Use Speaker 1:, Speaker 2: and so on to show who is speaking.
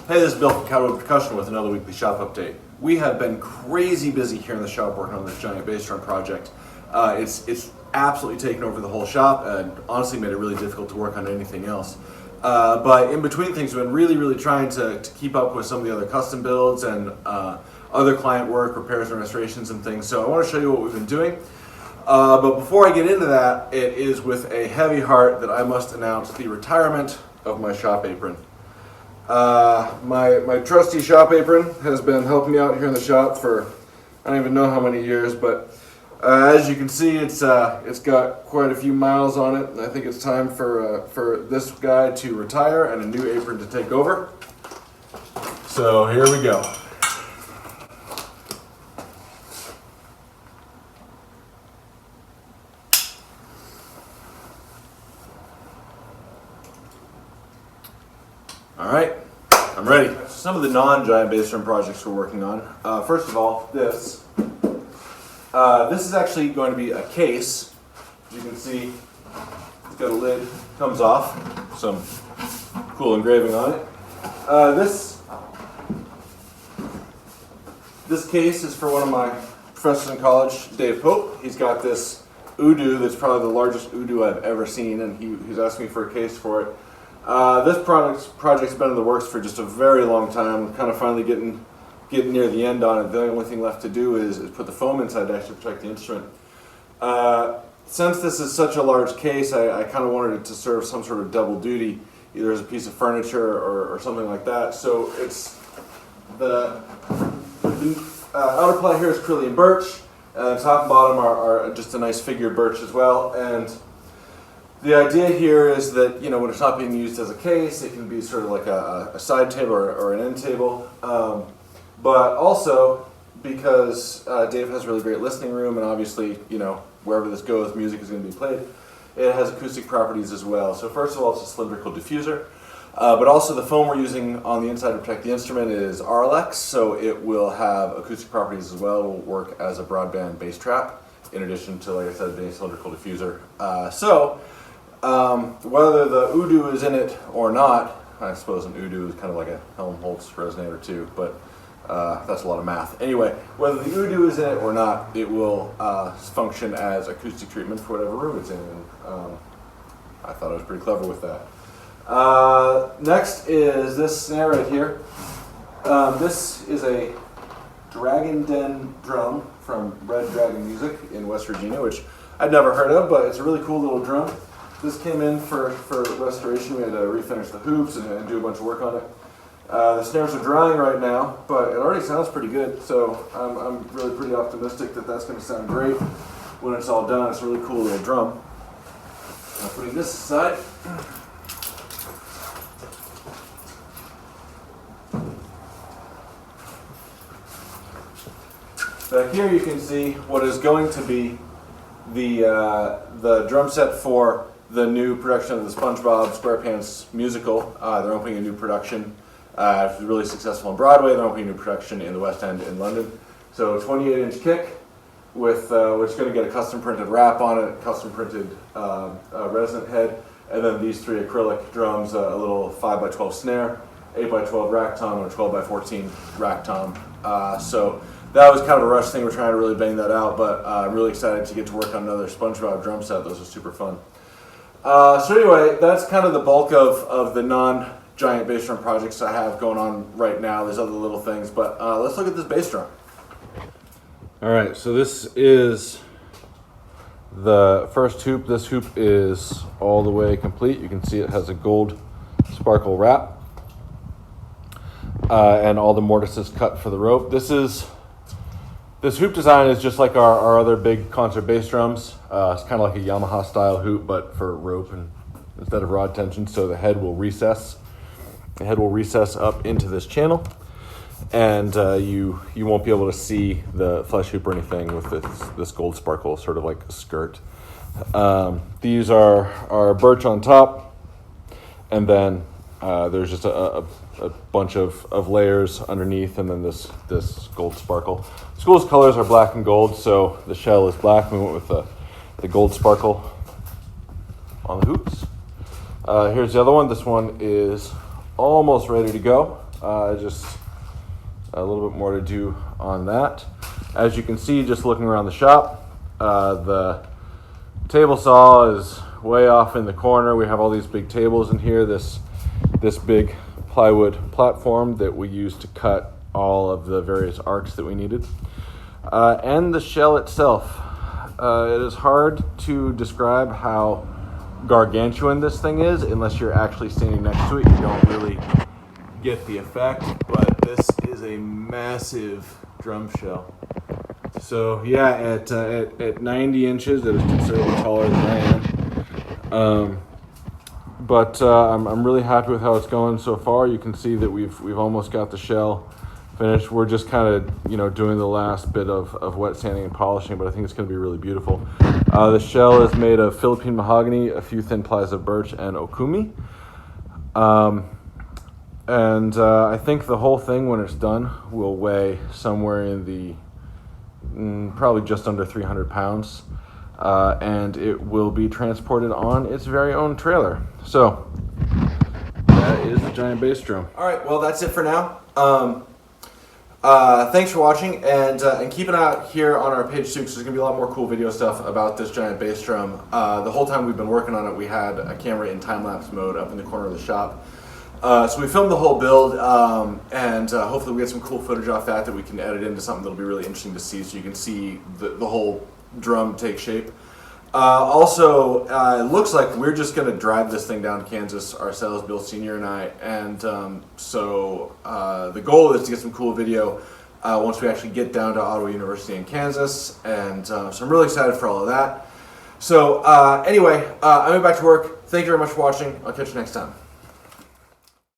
Speaker 1: Hey, this is Bill from Calderwood Percussion with another weekly shop update. We have been crazy busy here in the shop working on this giant bass drum project. It's absolutely taken over the whole shop and honestly made it really difficult to work on anything else. But in between things, we've been really trying to keep up with some of the other custom builds and other client work, repairs and restorations and things. So I want to show you what we've been doing. But before I get into that, it is with a heavy heart that I must announce the retirement of my shop apron. My trusty shop apron has been helping me out here in the shop for I don't even know how many years, but as you can see, it's got quite a few miles on it, and I think it's time for this guy to retire and a new apron to take over. So here we go. All right, I'm ready. Some of the non-giant bass drum projects we're working on. First of all, this is actually going to be a case. As you can see, it's got a lid, comes off, some cool engraving on it. This case is for one of my professors in college, Dave Pope. He's got this Udo that's probably the largest Udo I've ever seen, and he's asked me for a case for it. This project's been in the works for just a very long time. We're kind of finally getting near the end on it. The only thing left to do is put the foam inside to actually protect the instrument. Since this is such a large case, I kind of wanted it to serve some sort of double duty, either as a piece of furniture or something like that. So it's the outer ply here is Acrylian birch, and the top and bottom are just a nice figured birch as well. And the idea here is that, you know, when it's not being used as a case, it can be sort of like a side table or an end table. But also, because Dave has a really great listening room, and obviously, you know, wherever this goes, music is going to be played, it has acoustic properties as well. So first of all, it's a cylindrical diffuser. But also the foam we're using on the inside to protect the instrument is RLX, so it will have acoustic properties as well. It will work as a broadband bass trap, in addition to, like I said, being a cylindrical diffuser. Whether the Udo is in it or not, I suppose an Udo is kind of like a Helmholtz resonator too, but that's a lot of math. Anyway, whether the Udo is in it or not, it will function as acoustic treatment for whatever room it's in. And, I thought I was pretty clever with that. Next is this snare right here. This is a Dragon Den drum from Red Dragon Music in West Virginia, which I'd never heard of, but it's a really cool little drum. This came in for restoration. We had to refinish the hoops and do a bunch of work on it. The snares are drying right now, but it already sounds pretty good, so I'm really pretty optimistic that that's going to sound great when it's all done. It's a really cool little drum. Now putting this aside. Back here you can see what is going to be the drum set for the new production of the SpongeBob SquarePants musical. They're opening a new production. It was really successful on Broadway. They're opening a new production in the West End in London. So 28-inch kick with which is going to get a custom printed wrap on it, custom printed resonant head, and then these three acrylic drums, a little 5x12 snare, 8x12 rack tom, and a 12x14 rack tom. So that was kind of a rush thing. We're trying to really bang that out, but I'm really excited to get to work on another SpongeBob drum set. Those are super fun. So anyway, that's kind of the bulk of the non-giant bass drum projects I have going on right now. There's other little things, but let's look at this bass drum. All right, so this is the first hoop. This hoop is all the way complete. You can see it has a gold sparkle wrap, and all the mortises cut for the rope. This hoop design is just like our other big concert bass drums. It's kind of like a Yamaha style hoop, but for rope and instead of rod tension. So the head will recess. The head will recess up into this channel, and you won't be able to see the flesh hoop or anything with this gold sparkle, sort of like a skirt. These are birch on top, and then there's just a bunch of layers underneath, and then this gold sparkle. School's colors are black and gold, so the shell is black. We went with the gold sparkle on the hoops. Here's the other one. This one is almost ready to go. Just a little bit more to do on that. As you can see, just looking around the shop, the table saw is way off in the corner. We have all these big tables in here, this big plywood platform that we use to cut all of the various arcs that we needed. And the shell itself. It is hard to describe how gargantuan this thing is unless you're actually standing next to it. You don't really get the effect, but this is a massive drum shell. So yeah, at 90 inches, it is considerably taller than I am. But I'm really happy with how it's going so far. You can see that we've almost got the shell finished. We're just kind of doing the last bit of wet sanding and polishing, but I think it's going to be really beautiful. The shell is made of Philippine mahogany, a few thin plies of birch, and okumi. And I think the whole thing, when it's done, will weigh somewhere in the probably just under 300 pounds. And it will be transported on its very own trailer. So that is the giant bass drum. All right, well, that's it for now. Thanks for watching, and keep an eye out here on our page too, because there's gonna be a lot more cool video stuff about this giant bass drum. The whole time we've been working on it, we had a camera in time-lapse mode up in the corner of the shop. So we filmed the whole build, and hopefully we get some cool footage off that we can edit into something that'll be really interesting to see, so you can see the whole drum take shape. Also, it looks like we're just going to drive this thing down to Kansas ourselves, Bill Sr. and I, and so the goal is to get some cool video once we actually get down to Ottawa University in Kansas, and so I'm really excited for all of that. So anyway, I'm going back to work. Thank you very much for watching. I'll catch you next time.